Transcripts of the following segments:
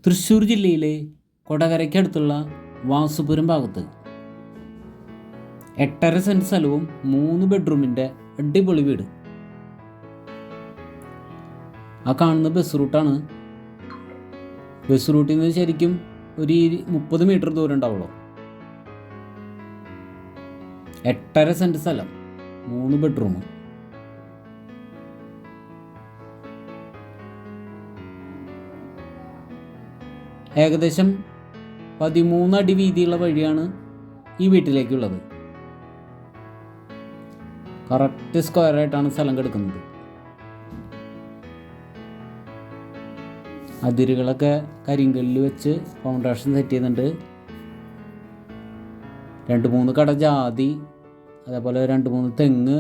തൃശ്ശൂർ ജില്ലയിലെ കൊടകരയ്ക്കടുത്തുള്ള വാസുപുരം ഭാഗത്ത് 8.5 സെൻറ്റ് സ്ഥലവും 3 ബെഡ്റൂമിൻ്റെ അടിപൊളി വീട്. ആ കാണുന്ന ബസ് റൂട്ടാണ്. ബസ് റൂട്ടിൽ നിന്ന് ശരിക്കും ഒരു 30 മീറ്റർ ദൂരം ഉണ്ടാവുള്ളൂ. 8.5 സെൻറ്റ് സ്ഥലം, 3 ബെഡ്റൂം. ഏകദേശം 13 അടി വീതിയുള്ള വഴിയാണ് ഈ വീട്ടിലേക്കുള്ളത്. കറക്റ്റ് സ്ക്വയറായിട്ടാണ് സ്ഥലം കിടക്കുന്നത്. അതിരുകളൊക്കെ കരിങ്കല്ലിൽ വെച്ച് ഫൗണ്ടേഷൻ സെറ്റ് ചെയ്യുന്നുണ്ട്. 2-3 കട ജാതി, അതേപോലെ 2-3 തെങ്ങ്,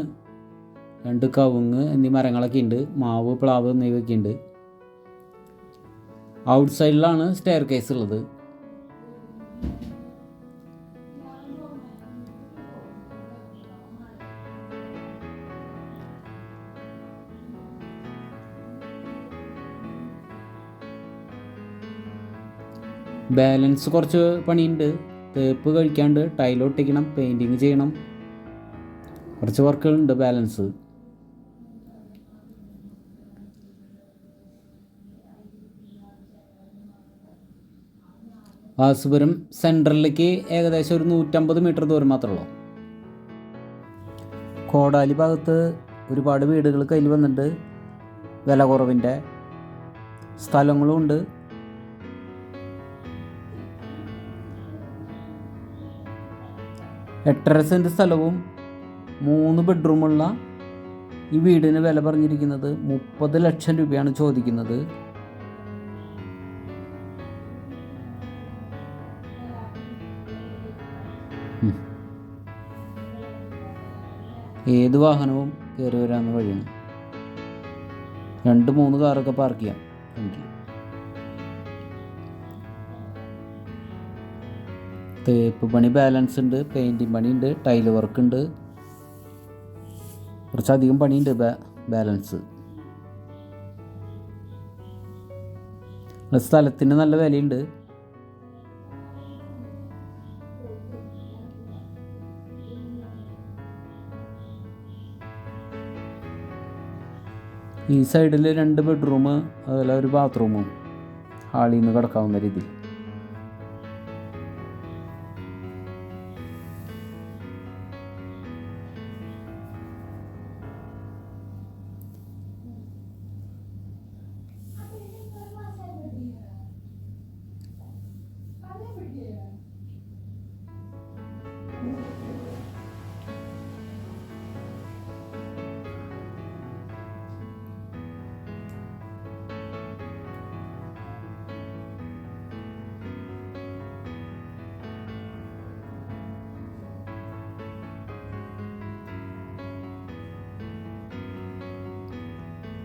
2 കവുങ്ങ് എന്നീ മരങ്ങളൊക്കെ ഉണ്ട്. മാവ്, പ്ലാവ് എന്നിവയൊക്കെ ഉണ്ട്. ഔട്ട് സൈഡിലാണ് സ്റ്റെയർ കേസ് ഉള്ളത്. ബാലൻസ് കുറച്ച് പണിയുണ്ട്. തേപ്പ് കഴിക്കാണ്ട്, ടൈലൊട്ടിക്കണം, പെയിൻറ്റിങ് ചെയ്യണം, കുറച്ച് വർക്കുകളുണ്ട് ബാലൻസ്. വാസുപുരം സെൻട്രലിലേക്ക് ഏകദേശം ഒരു 150 മീറ്റർ ദൂരം മാത്രമേ ഉള്ളൂ. കോടാലി ഭാഗത്ത് ഒരുപാട് വീടുകൾ കയ്യിൽ വന്നിട്ടുണ്ട്. വില കുറവിൻ്റെ സ്ഥലങ്ങളും ഉണ്ട്. എട്ടര സെൻറ്റ് സ്ഥലവും 3 ബെഡ്റൂമുള്ള ഈ വീടിന് വില പറഞ്ഞിരിക്കുന്നത് 30 ലക്ഷം രൂപയാണ് ചോദിക്കുന്നത്. ഏത് വാഹനവും കയറി വരാവുന്ന വഴിയാണ്. 2-3 കാറൊക്കെ പാർക്ക് ചെയ്യാം. തേപ്പ് പണി ബാലൻസ് ഉണ്ട്, പെയിൻറ്റിങ് പണിയുണ്ട്, ടൈല് വർക്ക് ഉണ്ട്, കുറച്ചധികം പണിയുണ്ട് ബാലൻസ്. സ്ഥലത്തിന് നല്ല വിലയുണ്ട്. ഈ സൈഡിൽ 2 ബെഡ്റൂം, അതുപോലെ ഒരു ബാത്റൂമും ഹാളിൽ നിന്ന് കിടക്കാവുന്ന രീതിയിൽ.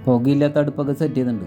പുകയില്ലാത്ത അടുപ്പൊക്കെ സെറ്റ് ചെയ്തിട്ടുണ്ട്.